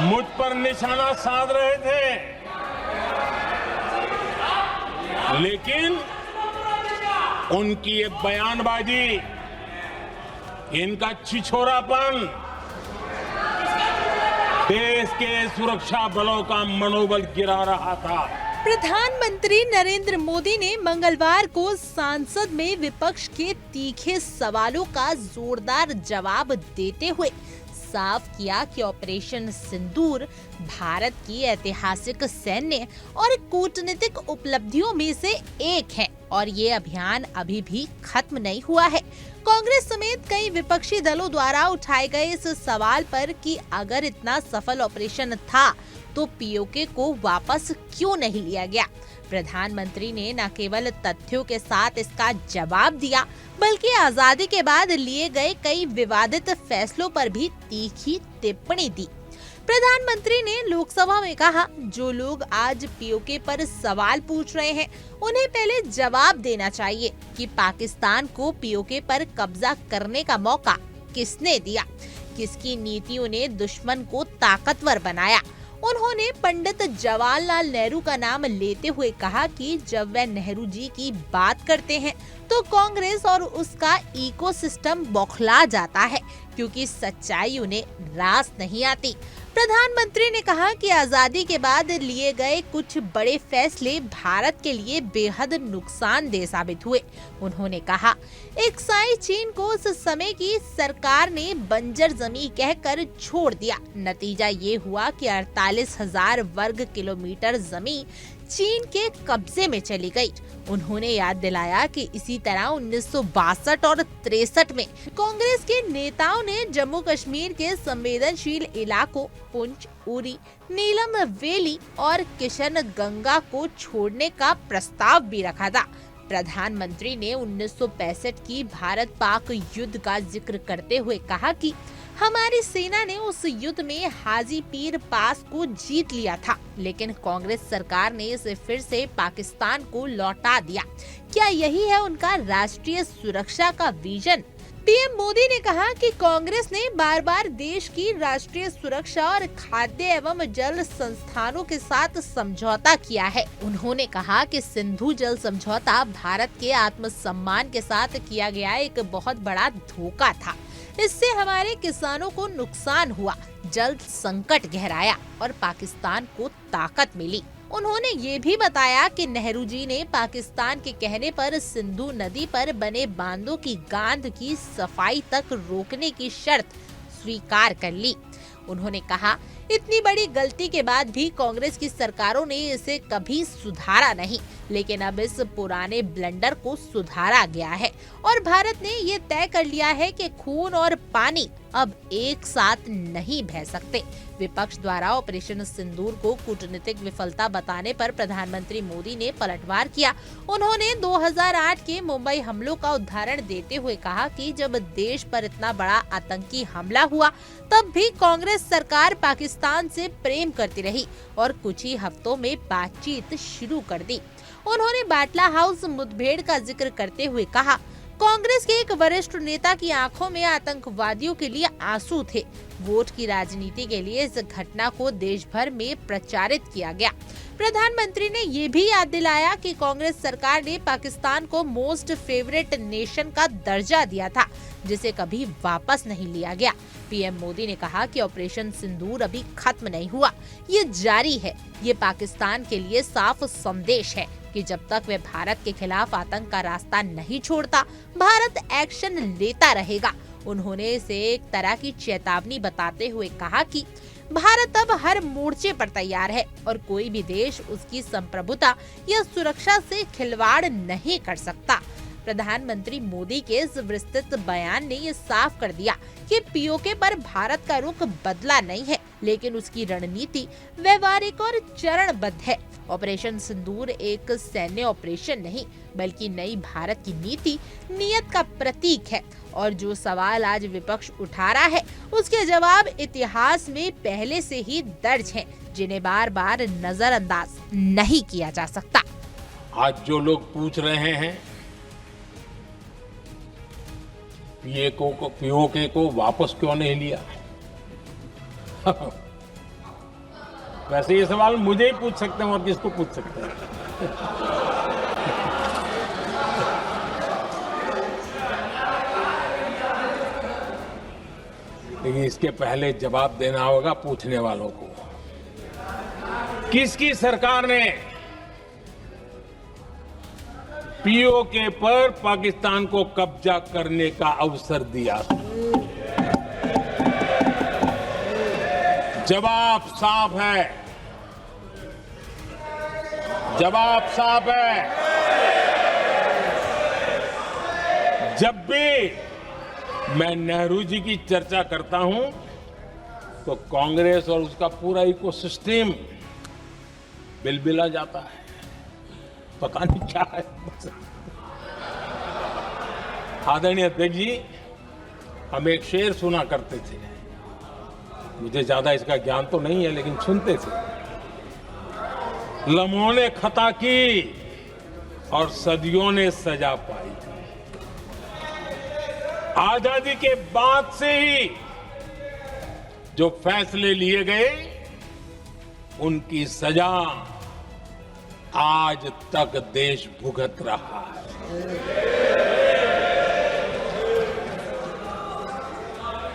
मुझ पर निशाना साध रहे थे, लेकिन उनकी ये बयानबाजी, इनका छिछोरापन देश के सुरक्षा बलों का मनोबल गिरा रहा था। प्रधानमंत्री नरेंद्र मोदी ने मंगलवार को संसद में विपक्ष के तीखे सवालों का जोरदार जवाब देते हुए साफ किया कि ऑपरेशन सिंदूर भारत की ऐतिहासिक सैन्य और कूटनीतिक उपलब्धियों में से एक है और ये अभियान अभी भी खत्म नहीं हुआ है। कांग्रेस समेत कई विपक्षी दलों द्वारा उठाए गए इस सवाल पर कि अगर इतना सफल ऑपरेशन था तो पीओके को वापस क्यों नहीं लिया गया, प्रधानमंत्री ने न केवल तथ्यों के साथ इसका जवाब दिया बल्कि आजादी के बाद लिए गए कई विवादित फैसलों पर भी तीखी टिप्पणी दी। प्रधानमंत्री ने लोकसभा में कहा, जो लोग आज पीओके पर सवाल पूछ रहे हैं उन्हें पहले जवाब देना चाहिए कि पाकिस्तान को पीओके पर कब्जा करने का मौका किसने दिया, किसकी नीतियों ने दुश्मन को ताकतवर बनाया। उन्होंने पंडित जवाहरलाल नेहरू का नाम लेते हुए कहा कि जब वह नेहरू जी की बात करते हैं तो कांग्रेस और उसका इकोसिस्टम बौखला जाता है क्योंकि सच्चाई उन्हें रास नहीं आती। प्रधानमंत्री ने कहा कि आजादी के बाद लिए गए कुछ बड़े फैसले भारत के लिए बेहद नुकसानदेह साबित हुए। उन्होंने कहा, एक्साई चीन को उस समय की सरकार ने बंजर जमीन कहकर छोड़ दिया। नतीजा ये हुआ कि 48,000 वर्ग किलोमीटर जमीन चीन के कब्जे में चली गई। उन्होंने याद दिलाया कि इसी तरह 1962 और 63 में कांग्रेस के नेताओं ने जम्मू कश्मीर के संवेदनशील इलाकों पुंछ, उरी, नीलम वैली और किशनगंगा को छोड़ने का प्रस्ताव भी रखा था। प्रधानमंत्री ने 1965 की भारत पाक युद्ध का जिक्र करते हुए कहा कि हमारी सेना ने उस युद्ध में हाजीपीर पास को जीत लिया था, लेकिन कांग्रेस सरकार ने इसे फिर से पाकिस्तान को लौटा दिया। क्या यही है उनका राष्ट्रीय सुरक्षा का विजन? पीएम मोदी ने कहा कि कांग्रेस ने बार बार देश की राष्ट्रीय सुरक्षा और खाद्य एवं जल संस्थानों के साथ समझौता किया है। उन्होंने कहा कि सिंधु जल समझौता भारत के आत्मसम्मान के साथ किया गया एक बहुत बड़ा धोखा था। इससे हमारे किसानों को नुकसान हुआ, जल संकट गहराया और पाकिस्तान को ताकत मिली। उन्होंने ये भी बताया कि नेहरू जी ने पाकिस्तान के कहने पर सिंधु नदी पर बने बांधों की गांध की सफाई तक रोकने की शर्त स्वीकार कर ली। उन्होंने कहा, इतनी बड़ी गलती के बाद भी कांग्रेस की सरकारों ने इसे कभी सुधारा नहीं, लेकिन अब इस पुराने ब्लंडर को सुधारा गया है और भारत ने ये तय कर लिया है कि खून और पानी अब एक साथ नहीं बह सकते। विपक्ष द्वारा ऑपरेशन सिंदूर को कूटनीतिक विफलता बताने पर प्रधानमंत्री मोदी ने पलटवार किया। उन्होंने 2008 के मुंबई हमलों का उदाहरण देते हुए कहा कि जब देश पर इतना बड़ा आतंकी हमला हुआ तब भी कांग्रेस सरकार पाकिस्तान से प्रेम करती रही और कुछ ही हफ्तों में बातचीत शुरू कर दी। उन्होंने बाटला हाउस मुठभेड़ का जिक्र करते हुए कहा, कांग्रेस के एक वरिष्ठ नेता की आंखों में आतंकवादियों के लिए आंसू थे। वोट की राजनीति के लिए इस घटना को देश भर में प्रचारित किया गया। प्रधानमंत्री ने ये भी याद दिलाया कि कांग्रेस सरकार ने पाकिस्तान को मोस्ट फेवरेट नेशन का दर्जा दिया था, जिसे कभी वापस नहीं लिया गया। पीएम मोदी ने कहा कि ऑपरेशन सिंदूर अभी खत्म नहीं हुआ, ये जारी है। ये पाकिस्तान के लिए साफ संदेश है कि जब तक वह भारत के खिलाफ आतंक का रास्ता नहीं छोड़ता, भारत एक्शन लेता रहेगा। उन्होंने इसे एक तरह की चेतावनी बताते हुए कहा कि भारत अब हर मोर्चे पर तैयार है और कोई भी देश उसकी संप्रभुता या सुरक्षा से खिलवाड़ नहीं कर सकता। प्रधानमंत्री मोदी के इस विस्तृत बयान ने ये साफ कर दिया कि पीओके पर भारत का रुख बदला नहीं है, लेकिन उसकी रणनीति व्यवहारिक और चरणबद्ध है। ऑपरेशन सिंदूर एक सैन्य ऑपरेशन नहीं, बल्कि नई भारत की नीति नीयत का प्रतीक है और जो सवाल आज विपक्ष उठा रहा है उसके जवाब इतिहास में पहले से ही दर्ज हैं, जिन्हें बार बार नजरअंदाज नहीं किया जा सकता। आज जो लोग पूछ रहे हैं पीओके को वापस क्यों नहीं लिया, वैसे ये सवाल मुझे ही पूछ सकते हैं और किसको पूछ सकते हैं। लेकिन इसके पहले जवाब देना होगा पूछने वालों को। किसकी सरकार ने पीओके पर पाकिस्तान को कब्जा करने का अवसर दिया था? जवाब साफ है, जवाब साफ है। जब भी मैं नेहरू जी की चर्चा करता हूं तो कांग्रेस और उसका पूरा इकोसिस्टम बिलबिला जाता है, पता नहीं क्या है। आदरणीय अध्यक्ष जी, हम एक शेर सुना करते थे, मुझे ज्यादा इसका ज्ञान तो नहीं है लेकिन सुनते थे। लम्हों ने खता की और सदियों ने सजा पाई। आजादी के बाद से ही जो फैसले लिए गए उनकी सजा आज तक देश भुगत रहा है।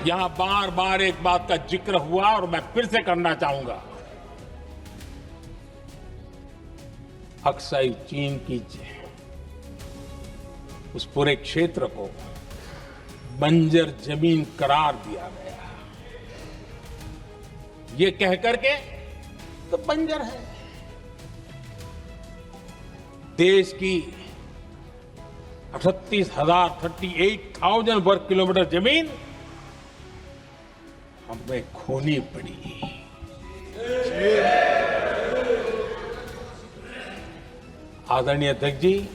यहां बार बार एक बात का जिक्र हुआ और मैं फिर से करना चाहूंगा। अक्साई चीन की उस पूरे क्षेत्र को बंजर जमीन करार दिया गया। ये कह करके तो बंजर है। देश की 38,000 वर्ग किलोमीटर जमीन हमें खोनी पड़ी। आदरणीय अध्यक्ष जी,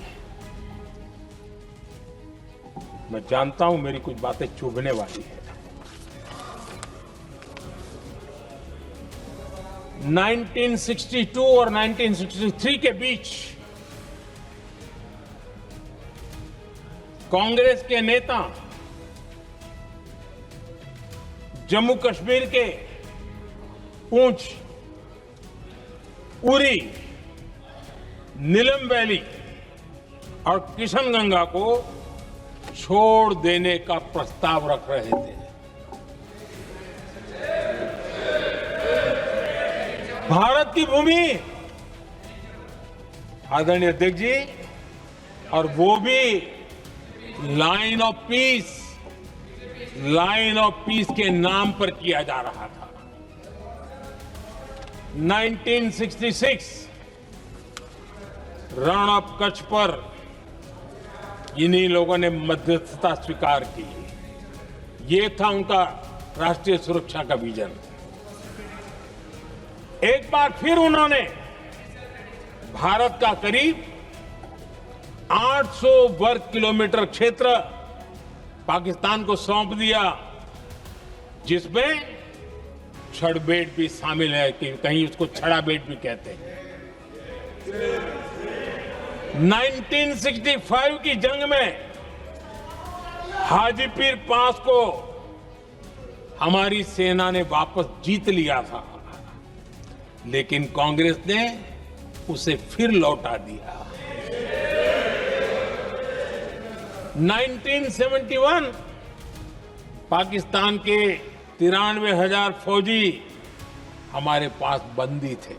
मैं जानता हूं मेरी कुछ बातें चुभने वाली है। 1962 और 1963 के बीच कांग्रेस के नेता जम्मू कश्मीर के पूंछ, उरी, नीलम वैली और किशनगंगा को छोड़ देने का प्रस्ताव रख रहे थे। भारत की भूमि, आदरणीय अध्यक्ष जी, और वो भी लाइन ऑफ पीस के नाम पर किया जा रहा था। 1966 रण ऑफ कच्छ पर इन्हीं लोगों ने मध्यस्थता स्वीकार की। ये था उनका राष्ट्रीय सुरक्षा का विजन। एक बार फिर उन्होंने भारत का करीब 800 वर्ग किलोमीटर क्षेत्र पाकिस्तान को सौंप दिया, जिसमें छड़बेट भी शामिल है, कि कहीं उसको छड़ाबेट भी कहते हैं। 1965 की जंग में हाजीपीर पास को हमारी सेना ने वापस जीत लिया था, लेकिन कांग्रेस ने उसे फिर लौटा दिया। 1971 पाकिस्तान के 93,000 फौजी हमारे पास बंदी थे।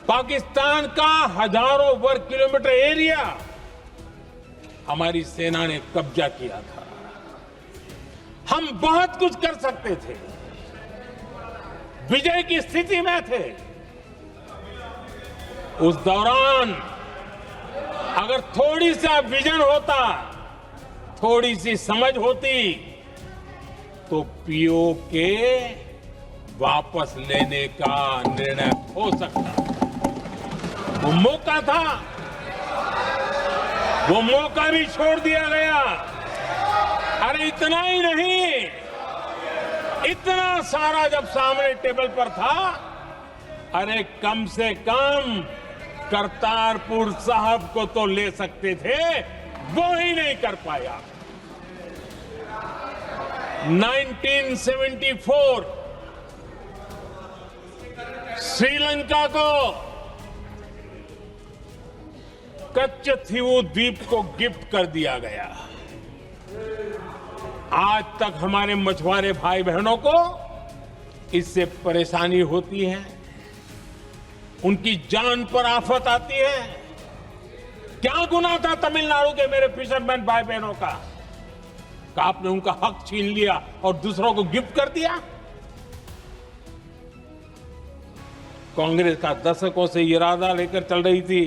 पाकिस्तान का हजारों वर्ग किलोमीटर एरिया हमारी सेना ने कब्जा किया था। हम बहुत कुछ कर सकते थे, विजय की स्थिति में थे। उस दौरान अगर थोड़ी सा विजन होता, थोड़ी सी समझ होती, तो पीओके वापस लेने का निर्णय हो सकता। वो मौका था, वो मौका भी छोड़ दिया गया। अरे इतना ही नहीं, इतना सारा जब सामने टेबल पर था, अरे कम से कम करतारपुर साहब को तो ले सकते थे, वो ही नहीं कर पाया। 1974 श्रीलंका को कच्चथीवू द्वीप को गिफ्ट कर दिया गया। आज तक हमारे मछुआरे भाई बहनों को इससे परेशानी होती है, उनकी जान पर आफत आती है। क्या गुनाह था तमिलनाडु के मेरे फिशरमैन भाई बहनों का कि आपने उनका हक छीन लिया और दूसरों को गिफ्ट कर दिया? कांग्रेस का दशकों से इरादा लेकर चल रही थी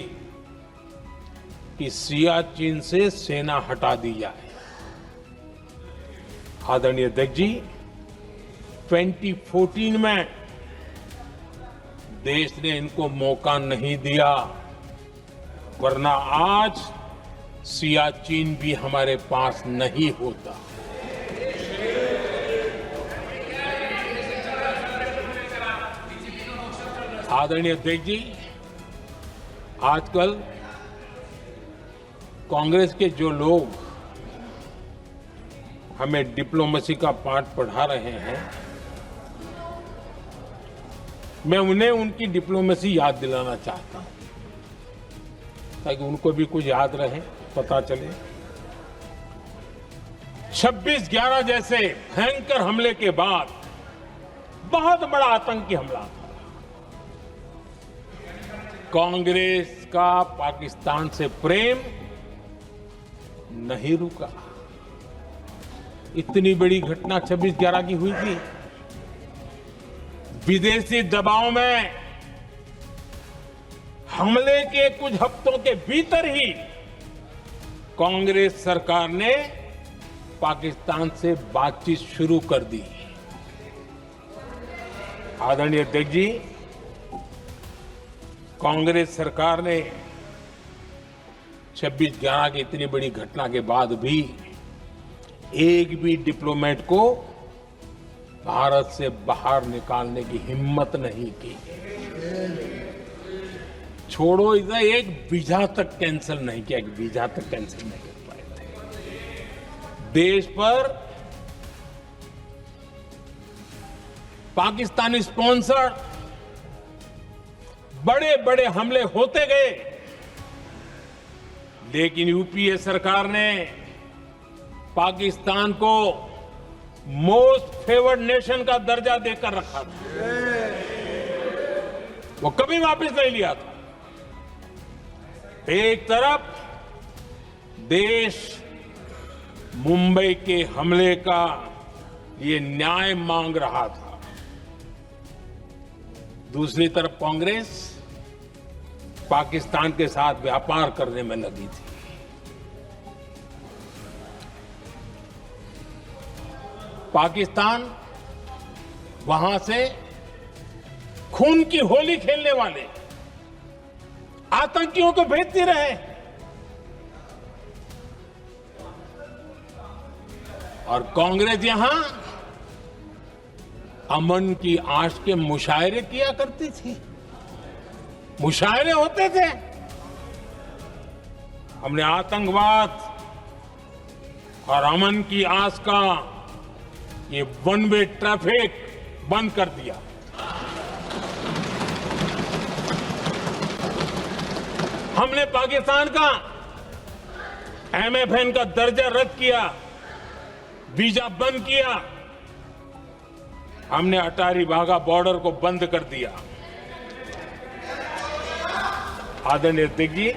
कि सियाचिन से सेना हटा दी जाए। आदरणीय अध्यक्ष जी, 2014 में देश ने इनको मौका नहीं दिया, वरना आज सियाचिन भी हमारे पास नहीं होता। आदरणीय अध्यक्ष जी, आजकल कांग्रेस के जो लोग हमें डिप्लोमेसी का पाठ पढ़ा रहे हैं, मैं उन्हें उनकी डिप्लोमेसी याद दिलाना चाहता हूं ताकि उनको भी कुछ याद रहे, पता चले। 26/11 जैसे भयंकर हमले के बाद बहुत बड़ा आतंकी हमला था। कांग्रेस का पाकिस्तान से प्रेम नहीं रुका। इतनी बड़ी घटना 26/11 की हुई थी। विदेशी दबाव में हमले के कुछ हफ्तों के भीतर ही कांग्रेस सरकार ने पाकिस्तान से बातचीत शुरू कर दी। आदरणीय अध्यक्ष जी, कांग्रेस सरकार ने 26/11 की इतनी बड़ी घटना के बाद भी एक भी डिप्लोमेट को भारत से बाहर निकालने की हिम्मत नहीं की। छोड़ो, इधर एक वीजा तक कैंसिल नहीं किया, एक वीजा तक कैंसिल नहीं कर पाए थे। देश पर पाकिस्तानी स्पॉन्सर्ड बड़े बड़े हमले होते गए, लेकिन यूपीए सरकार ने पाकिस्तान को मोस्ट फेवर्ड नेशन का दर्जा देकर रखा था। वो कभी वापस नहीं लिया था। एक तरफ देश मुंबई के हमले का ये न्याय मांग रहा था, दूसरी तरफ कांग्रेस पाकिस्तान के साथ व्यापार करने में लगी थी। पाकिस्तान वहां से खून की होली खेलने वाले आतंकियों को भेजते रहे और कांग्रेस यहां अमन की आश के मुशायरे किया करती थी। मुशायरे होते थे। हमने आतंकवाद और अमन की आस का ये वन वे ट्रैफिक बंद कर दिया। हमने पाकिस्तान का MFN का दर्जा रद्द किया, वीजा बंद किया। हमने अटारी वाघा बॉर्डर को बंद कर दिया। आदरणीय अध्यक्ष जी,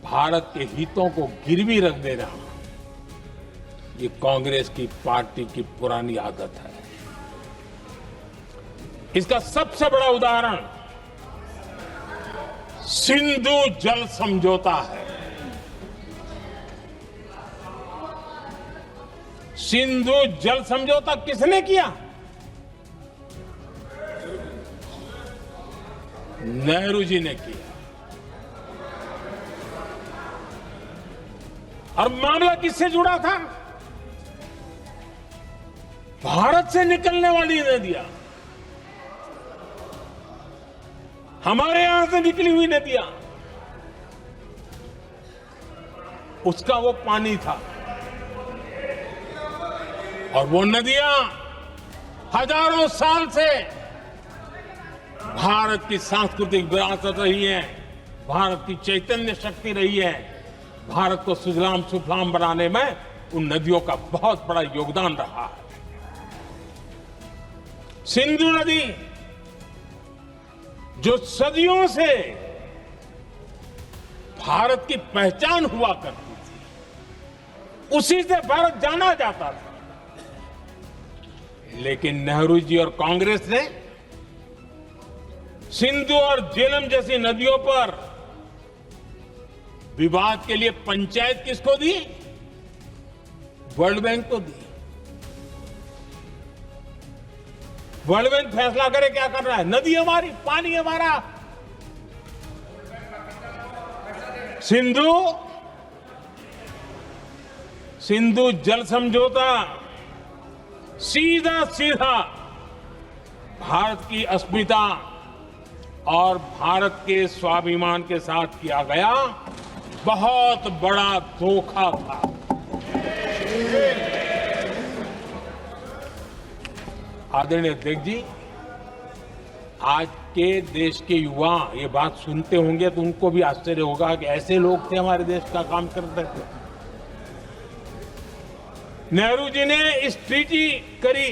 भारत के हितों को गिरवी रख देना ये कांग्रेस की पार्टी की पुरानी आदत है। इसका सबसे बड़ा उदाहरण सिंधु जल समझौता है। सिंधु जल समझौता किसने किया? नेहरू जी ने किया। और मामला किससे जुड़ा था? भारत से निकलने वाली नदियां, हमारे यहां से निकली हुई नदियां, उसका वो पानी था। और वो नदियां हजारों साल से भारत की सांस्कृतिक विरासत रही है, भारत की चैतन्य शक्ति रही है। भारत को सुजलाम सुफलाम बनाने में उन नदियों का बहुत बड़ा योगदान रहा है। सिंधु नदी जो सदियों से भारत की पहचान हुआ करती थी, उसी से भारत जाना जाता था। लेकिन नेहरू जी और कांग्रेस ने सिंधु और झेलम जैसी नदियों पर विवाद के लिए पंचायत किसको दी? वर्ल्ड बैंक को दी। वर्ल्ड बैंक फैसला करे क्या कर रहा है, नदी हमारी, पानी हमारा। सिंधु जल समझौता सीधा सीधा भारत की अस्मिता और भारत के स्वाभिमान के साथ किया गया बहुत बड़ा धोखा था। आदरणीय अध्यक्ष जी, आज के देश के युवा ये बात सुनते होंगे तो उनको भी आश्चर्य होगा कि ऐसे लोग थे हमारे देश का काम करते थे। नेहरू जी ने इस ट्रीटी करी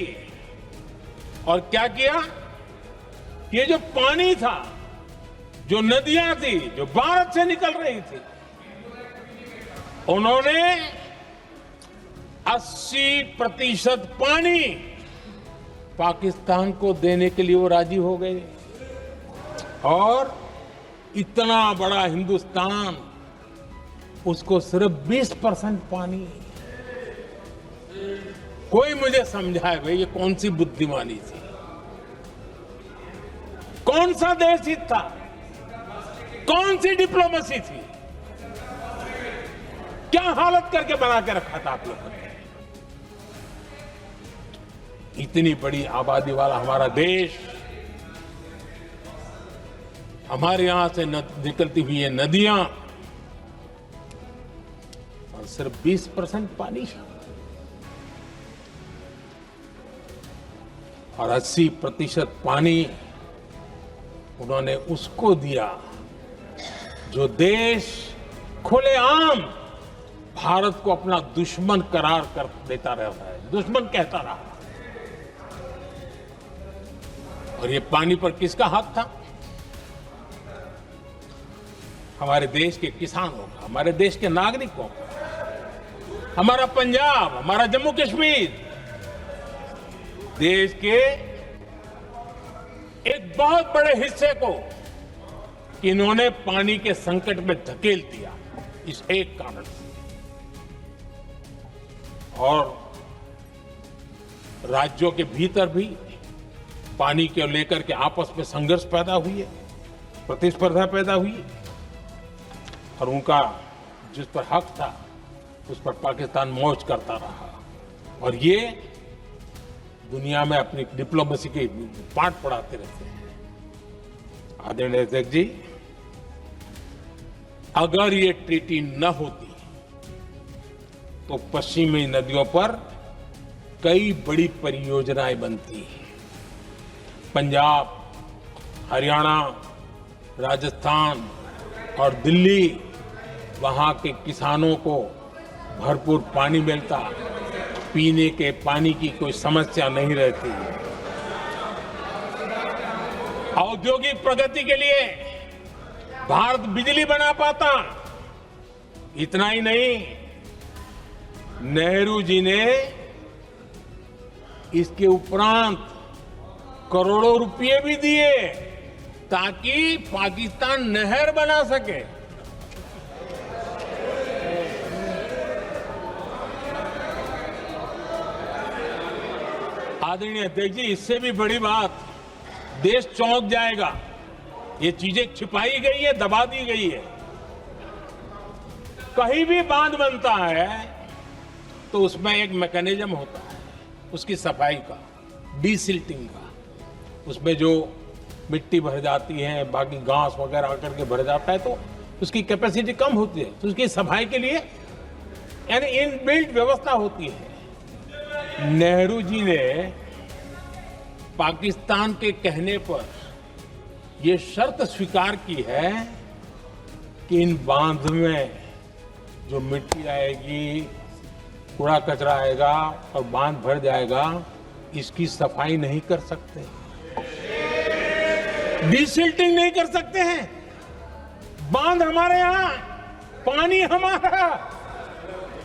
और क्या किया? ये जो पानी था, जो नदियां थी, जो भारत से निकल रही थी, उन्होंने 80% पानी पाकिस्तान को देने के लिए वो राजी हो गए। और इतना बड़ा हिंदुस्तान, उसको सिर्फ 20% पानी। कोई मुझे समझाए भाई ये कौन सी बुद्धिमानी थी, कौन सा देश हित था, कौन सी डिप्लोमेसी थी, क्या हालत करके बना के रखा था आप लोगों ने। इतनी बड़ी आबादी वाला हमारा देश, हमारे यहां से निकलती हुई ये नदियां, और सिर्फ 20% पानी, और 80% पानी उन्होंने उसको दिया जो देश खुलेआम भारत को अपना दुश्मन करार कर देता रहता है, दुश्मन कहता रहा। और ये पानी पर किसका हक था? हमारे देश के किसानों का, हमारे देश के नागरिकों का। हमारा पंजाब, हमारा जम्मू कश्मीर देश के एक बहुत बड़े हिस्से को इन्होंने पानी के संकट में धकेल दिया, इस एक कारण से। और राज्यों के भीतर भी पानी को लेकर के आपस में संघर्ष पैदा हुई है, प्रतिस्पर्धा पैदा हुई है, और उनका जिस पर हक था उस पर पाकिस्तान मौज करता रहा। और ये दुनिया में अपनी डिप्लोमेसी के पाठ पढ़ाते रहते हैं। आदरणीय अध्यक्ष जी, अगर ये ट्रीटी न होती तो पश्चिमी नदियों पर कई बड़ी परियोजनाएं बनती। पंजाब, हरियाणा, राजस्थान और दिल्ली, वहां के किसानों को भरपूर पानी मिलता, पीने के पानी की कोई समस्या नहीं रहती। औद्योगिक प्रगति के लिए भारत बिजली बना पाता। इतना ही नहीं, नेहरू जी ने इसके उपरांत करोड़ों रुपए भी दिए ताकि पाकिस्तान नहर बना सके। आदरणीय अध्यक्ष जी, इससे भी बड़ी बात, देश चौंक जाएगा। ये चीजें छिपाई गई है, दबा दी गई है। कहीं भी बांध बनता है तो उसमें एक मैकेनिज्म होता है उसकी सफाई का, डीसिल्टिंग का। उसमें जो मिट्टी भर जाती है, बाकी घास वगैरह आकर के भर जाता है, तो उसकी कैपेसिटी कम होती है, तो उसकी सफाई के लिए यानी इनबिल्ट व्यवस्था होती है। नेहरू जी ने पाकिस्तान के कहने पर ये शर्त स्वीकार की है कि इन बांध में जो मिट्टी आएगी, कूड़ा कचरा आएगा और बांध भर जाएगा, इसकी सफाई नहीं कर सकते, डिसिल्टिंग नहीं कर सकते हैं। बांध हमारे यहां, पानी हमारा,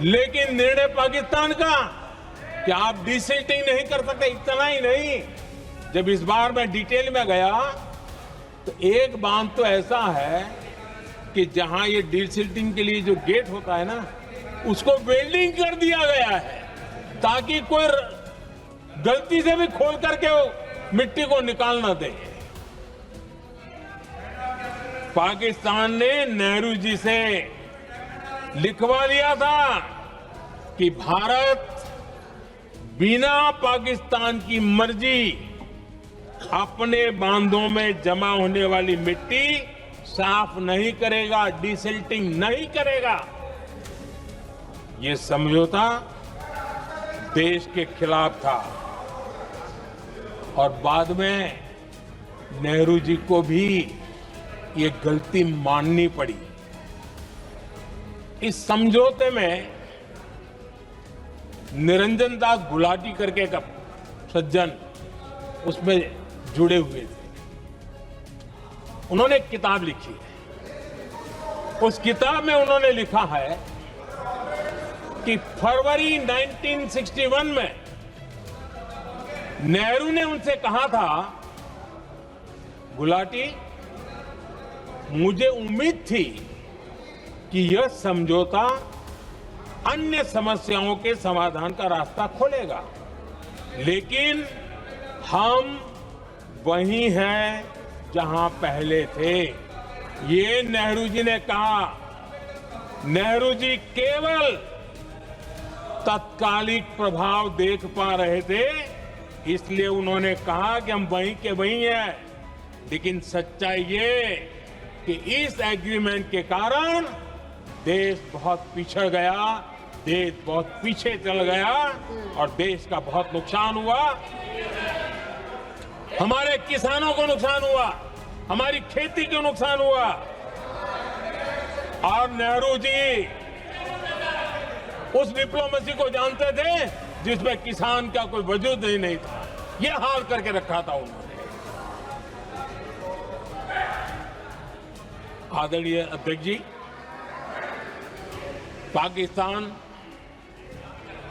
लेकिन निर्णय पाकिस्तान का कि आप डिसिल्टिंग नहीं कर सकते। इतना ही नहीं, जब इस बार मैं डिटेल में गया तो एक बांध तो ऐसा है कि जहां ये डिसिल्टिंग के लिए जो गेट होता है ना, उसको वेल्डिंग कर दिया गया है ताकि कोई गलती से भी खोल करके वो मिट्टी को निकाल ना दे। पाकिस्तान ने नेहरू जी से लिखवा लिया था कि भारत बिना पाकिस्तान की मर्जी अपने बांधों में जमा होने वाली मिट्टी साफ नहीं करेगा, डिसिल्टिंग नहीं करेगा। ये समझौता देश के खिलाफ था और बाद में नेहरू जी को भी ये गलती माननी पड़ी। इस समझौते में निरंजन दास गुलाटी करके एक सज्जन उसमें जुड़े हुए थे। उन्होंने एक किताब लिखी है। उस किताब में उन्होंने लिखा है कि फरवरी 1961 में नेहरू ने उनसे कहा था, गुलाटी, मुझे उम्मीद थी कि यह समझौता अन्य समस्याओं के समाधान का रास्ता खोलेगा, लेकिन हम वहीं हैं जहां पहले थे। ये नेहरू जी ने कहा। नेहरू जी केवल तत्कालिक प्रभाव देख पा रहे थे, इसलिए उन्होंने कहा कि हम वहीं के वहीं हैं। लेकिन सच्चाई ये कि इस एग्रीमेंट के कारण देश बहुत पिछड़ गया, देश बहुत पीछे चल गया और देश का बहुत नुकसान हुआ। हमारे किसानों को नुकसान हुआ, हमारी खेती को नुकसान हुआ। और नेहरू जी उस डिप्लोमेसी को जानते थे जिसमें किसान का कोई वजूद ही नहीं था। यह हाल करके रखा था उन्होंने। आदरणीय अध्यक्ष जी, पाकिस्तान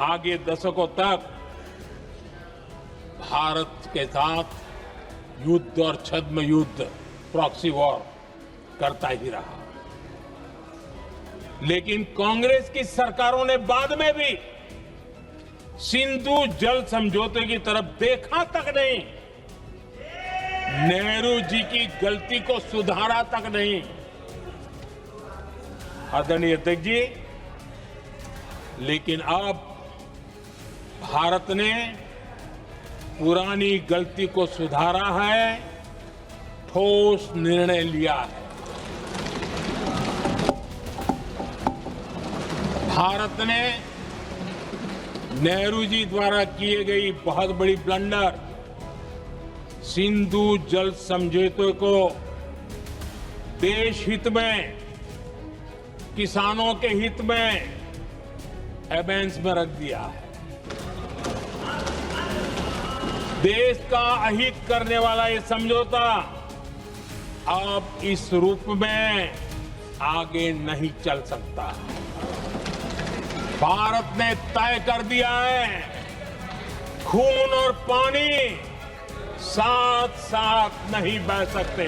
आगे दशकों तक भारत के साथ युद्ध और छद्म युद्ध, प्रॉक्सी वॉर करता ही रहा। लेकिन कांग्रेस की सरकारों ने बाद में भी सिंधु जल समझौते की तरफ देखा तक नहीं, नेहरू जी की गलती को सुधारा तक नहीं। आदरणीय अध्यक्ष जी, लेकिन अब भारत ने पुरानी गलती को सुधारा है, ठोस निर्णय लिया है। भारत ने नेहरू जी द्वारा किए गई बहुत बड़ी ब्लंडर, सिंधु जल समझौते को देश हित में, किसानों के हित में एबेंस में रख दिया है। देश का अहित करने वाला ये समझौता अब इस रूप में आगे नहीं चल सकता। भारत ने तय कर दिया है, खून और पानी साथ साथ नहीं बह सकते।